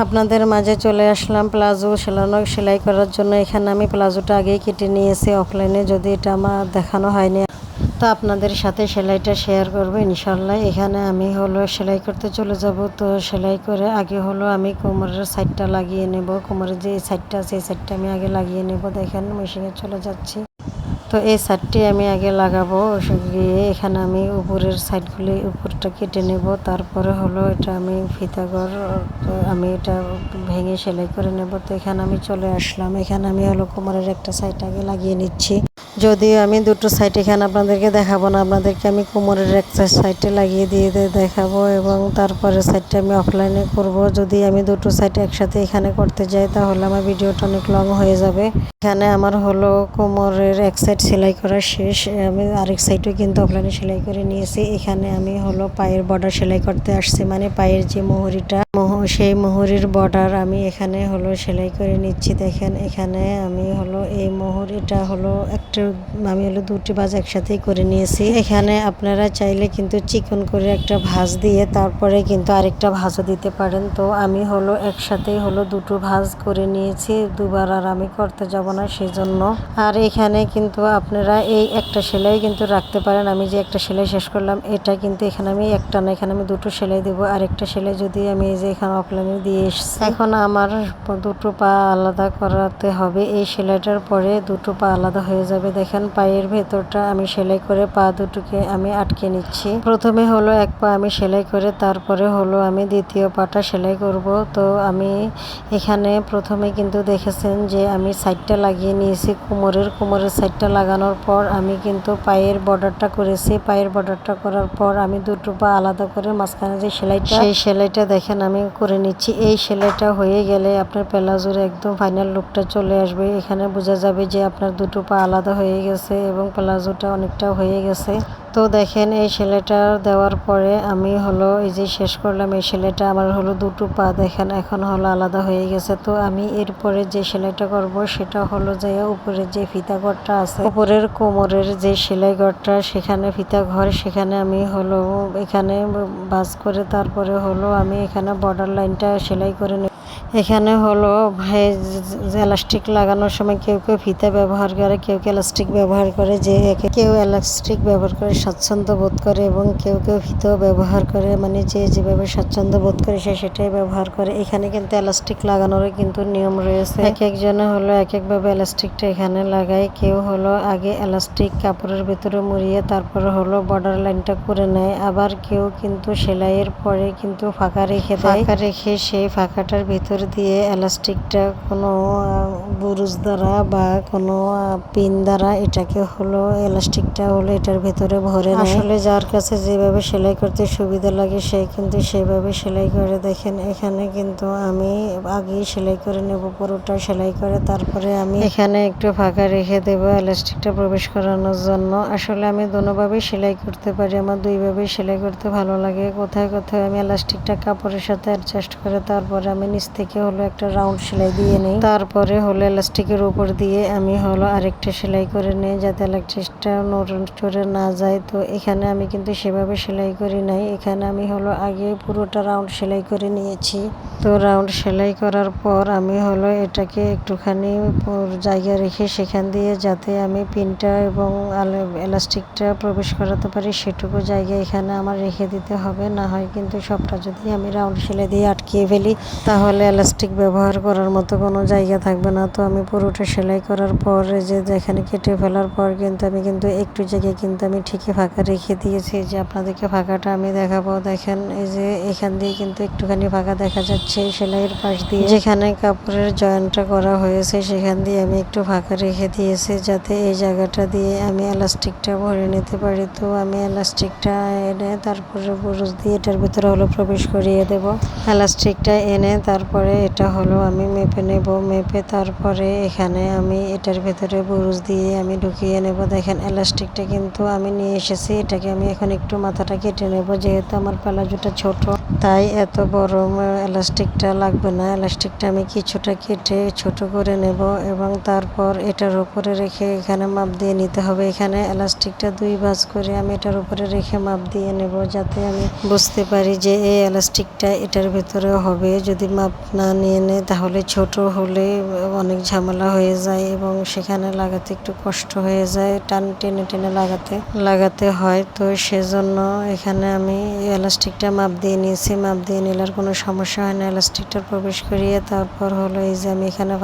আপনাদের মাঝে চলে আসলাম প্লাজো সেলাই করার জন্য। এখানে আমি প্লাজোটা আগেই কেটে নিয়েছি অফলাইনে, যদি এটা আমার দেখানো হয়নি তো আপনাদের সাথে সেলাইটা শেয়ার করবো ইনশাল্লাহ। এখানে আমি সেলাই করতে চলে যাব। তো সেলাই করে আগে আমি কোমরের সাইডটা লাগিয়ে নেব। কোমরের যে সাইডটা আছে এই সাইডটা আমি আগে লাগিয়ে নেব। দেখেন মেশিনে চলে যাচ্ছি। তো এই সাইডটি আমি আগে লাগাবো। গিয়ে এখানে আমি উপরের সাইডগুলি উপরটা কেটে নেব। তারপরে এটা আমি ফিতাঘর আমি এটা ভেঙে সেলাই করে নেব। তো এখানে আমি চলে আসলাম। এখানে আমি কোমরের একটা সাইড আগে লাগিয়ে নিচ্ছি। যদিও আমি দুটো সাইড এখানে আপনাদেরকে দেখাবো না, আপনাদেরকে আমি কোমরের একটা সাইডে লাগিয়ে দিয়ে দেখাবো এবং তারপরে সাইডটা আমি অফলাইনে করব। যদি আমি দুটো সাইড একসাথে এখানে করতে যাই তাহলে আমার ভিডিওটা অনেক লং হয়ে যাবে। এখানে আমার কোমরের এক সাইড সেলাই করা শেষ। আমি আরেক সাইডও কিন্তু অফলাইনে সেলাই করে নিয়েছি। এখানে আমি পায়ের বর্ডার সেলাই করতে আসছি, মানে পায়ের যে মোহরিটা সেই মোহরির বর্ডার আমি এখানে সেলাই করে নিচ্ছি। দেখেন এখানে আমি এই মোহরিটা একটা আমি দুটি ভাঁজ একসাথেই করে নিয়েছি। এখানে আপনারা চাইলে কিন্তু চিকন করে একটা ভাঁজ দিয়ে তারপরে কিন্তু আরেকটা ভাঁজও দিতে পারেন। তো আমি একসাথেই দুটো ভাঁজ করে নিয়েছি, দুবার আর আমি করতে যাব না সেজন্য। আর এখানে কিন্তু আপনারা এই একটা সেলাই কিন্তু রাখতে পারেন। আমি যে একটা সেলাই শেষ করলাম এটা কিন্তু এখানে আমি একটা না, এখানে আমি দুটো সেলাই দেবো। আরেকটা সেলাই যদি আমি এই যে এখানে অফলাইনে দিয়ে এসেছি, এখন আমার দুটো পা আলাদা করাতে হবে। এই সেলাইটার পরে দুটো পা আলাদা হয়ে যাবে। দেখেন পায়ের ভেতরটা আমি সেলাই করে পা দুটোকে আমি আটকে নিচ্ছি। প্রথমে এক পা আমি সেলাই করে তারপরে আমি দ্বিতীয় পাটা সেলাই করব। তো আমি এখানে প্রথমে কিন্তু দেখেছেন যে আমি সাইডটা লাগিয়ে নিয়েছি কোমরের সাইডটা লাগানোর পর আমি কিন্তু পায়ের বর্ডারটা করেছি। পায়ের বর্ডারটা করার পর আমি দুটো পা আলাদা করে মাঝখানে যে সেলাইটা সেই সেলাইটা দেখেন আমি করে নিচ্ছি। এই সেলাইটা হয়ে গেলে আপনার প্লাজোর একদম ফাইনাল লুকটা চলে আসবে। এখানে বোঝা যাবে যে আপনার দুটো পা আলাদা হয়ে গেছে এবং প্লাজোটা অনেকটা হয়ে গেছে। তো দেখেন এই সেলাইটা দেওয়ার পরে আমি এই যে শেষ করলাম। এই সেলাইটা আমার দুটো পা দেখেন এখন আলাদা হয়ে গেছে। তো আমি এরপরে যে সেলাইটা করব সেটা যে উপরে যে ফিতা ঘরটা আছে, উপরের কোমরের যে সেলাই ঘরটা সেখানে ফিতা ঘর, সেখানে আমি এখানে ভাঁজ করে তারপরে আমি এখানে বর্ডার লাইনটা সেলাই করে নেব। এখানে এলাস্টিক লাগানোর সময় কেউ কেউ ফিতা ব্যবহার করে, কেউ কেউ এলাস্টিক ব্যবহার করে। যে কেউ এলাস্টিক ব্যবহার করে স্বাচ্ছন্দ্য বোধ করে এবং কেউ কেউ ফিতাও ব্যবহার করে, মানে যে যেভাবে স্বাচ্ছন্দ্য বোধ করে সে সেটাই ব্যবহার করে। এখানে কিন্তু এলাস্টিক লাগানোরও কিন্তু নিয়ম রয়েছে। এক একজনে এক একভাবে এলাস্টিকটা এখানে লাগায়। কেউ আগে এলাস্টিক কাপড়ের ভেতরে মুড়িয়ে তারপরে বর্ডার লাইনটা করে নেয়। আবার কেউ কিন্তু সেলাইয়ের পরে কিন্তু ফাঁকা রেখে দেয়। ফাঁকা রেখে সেই ফাঁকাটার ভিতর দিয়ে এলাস্টিকটা কোনো বুরুজ দ্বারা বা কোনো পিন দ্বারা এটাকে এলাস্টিকটা এটার ভেতরে ভরে নেয়। আসলে যার কাছে যেভাবে সেলাই করতে সুবিধা লাগে সে কিন্তু সেভাবে সেলাই করে। দেখেন এখানে কিন্তু আমি আগেই সেলাই করে নেব, পুরোটা সেলাই করে তারপরে আমি এখানে একটু ফাঁকা রেখে দেবো এলাস্টিকটা প্রবেশ করানোর জন্য। আসলে আমি দুভাবেই সেলাই করতে পারি, আমার দুইভাবেই সেলাই করতে ভালো লাগে। কোথায় কোথায় আমি এলাস্টিকটা কাপড়ের সাথে অ্যাডজাস্ট করে তারপরে আমি নিচ থেকে একটা রাউন্ড সেলাই দিয়ে নিই। তারপরে এলাস্টিকের উপর দিয়ে আমি আরেকটা সেলাই করে নিই যাতে এলাস্টিকটা নড়ে না যায়। তো এখানে আমি কিন্তু সেভাবে সেলাই করি নাই, এখানে আমি আগে পুরোটা রাউন্ড সেলাই করে নিয়েছি। তো রাউন্ড সেলাই করার পর আমি এটাকে একটুখানি জায়গা রেখে সেখান দিয়ে যাতে আমি পিনটা এবং এলাস্টিকটা প্রবেশ করাতে পারি সেটুকু জায়গা এখানে আমার রেখে দিতে হবে। না হয় কিন্তু সবটা যদি আমি রাউন্ড সেলাই দিয়ে আটকিয়ে ফেলি তাহলে এলাস্টিক ব্যবহার করার মতো কোনো জায়গা থাকবে না। তো আমি পুরোটা সেলাই করার পর যেখানে কেটে ফেলার পর কিন্তু আমি একটু জায়গায় কিন্তু আমি ঠিকই ফাঁকা রেখে দিয়েছি, যে আপনাদেরকে ফাঁকাটা আমি দেখাবো। দেখেন এই যে এখান দিয়ে কিন্তু একটুখানি ফাঁকা দেখা যাচ্ছে সেলাইয়ের পাশ দিয়ে, যেখানে কাপড়ের জয়েন্টটা করা হয়েছে সেখান দিয়ে আমি একটু ফাঁকা রেখে দিয়েছি যাতে এই জায়গাটা দিয়ে আমি এলাস্টিকটা ভরে নিতে পারি। তো আমি এলাস্টিকটা এনে তারপরে বুরুজ দিয়ে এটার ভিতরে প্রবেশ করিয়ে দেব। এলাস্টিকটা এনে তারপরে এটা আমি মেপে নেব, মেপে তারপরে এখানে আমি এটার ভেতরে বুরুজ দিয়ে আমি ঢুকিয়ে নেব। দেখেন এলাস্টিকটা কিন্তু আমি নিয়ে এসেছি, এটাকে আমি এখন একটু মাথাটা কেটে নেব যেহেতু আমার প্লাজোটা ছোট। তাই এত বড় এলাস্টিকটা লাগবে না। এলাস্টিকটা আমি কিছুটা কেটে ছোট করে নেব এবং তারপর এটার উপরে রেখে এখানে মাপ দিয়ে নিতে হবে। এখানে এলাস্টিকটা 2 ভাঁজ করে আমি এটার উপরে রেখে মাপ দিয়ে নেব, যাতে আমি বুঝতে পারি যে এই এলাস্টিকটা এটার ভেতরে হবে। যদি মাপ না নিয়ে নেই তাহলে ছোট হলে অনেক ঝামেলা হয়ে যায় এবং সেখানে লাগাতে একটু কষ্ট হয়ে যায়, টেনে টেনে লাগাতে হয়। তো সেজন্য এখানে আমি এলাস্টিকটা মাপ দিয়ে নিয়েছি। মাপ দিয়ে নিলে আর কোনো সমস্যা হয় না। এলাস্টিকটা প্রবেশ করিয়ে তারপর হলো এই যে আমি এখানে